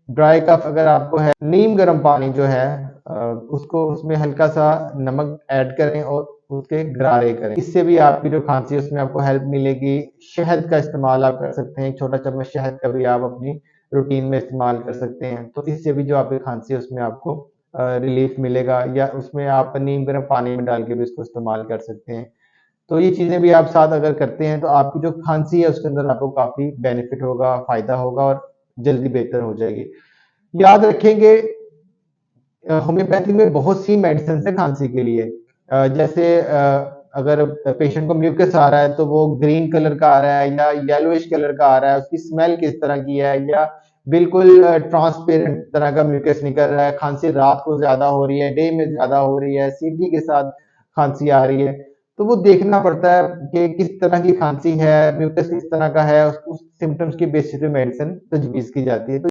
Dry cough अगर आपको है, नीम गर्म पानी जो है उसको उसमें हल्का सा नमक ऐड करें और उसके गरारे करें। इससे भी आपकी जो खांसी है उसमें आपको हेल्प मिलेगी। शहद का इस्तेमाल आप कर सकते हैं, एक छोटा चम्मच शहद का भी आप अपनी रूटीन में इस्तेमाल कर सकते हैं। तो इससे भी जो आपकी खांसी है उसमें आपको रिलीफ मिलेगा, या उसमें आप नीम गर्म पानी में डाल के भी इसको इस्तेमाल कर सकते हैं। तो ये चीज़ें भी आप साथ अगर करते हैं तो आपकी जो खांसी है उसके अंदर आपको काफ़ी बेनिफिट होगा, फ़ायदा होगा और जल्दी बेहतर हो जाएगी। याद रखेंगे होम्योपैथी में बहुत सी मेडिसिन है खांसी के लिए। जैसे अगर पेशेंट को म्यूकस आ रहा है तो वो ग्रीन कलर का आ रहा है या येलोइश कलर का आ रहा है, उसकी स्मेल किस तरह की है, या बिल्कुल ट्रांसपेरेंट तरह का म्यूकस निकल रहा है, खांसी रात को ज़्यादा हो रही है, डे में ज़्यादा हो रही है, सीढ़ी के साथ खांसी आ रही है, तो वो देखना पड़ता है कि किस तरह की खांसी है, म्यूकस किस तरह का है, उस सिम्पटम्स के बेसिस पे मेडिसिन तजवीज़ की जाती है। तो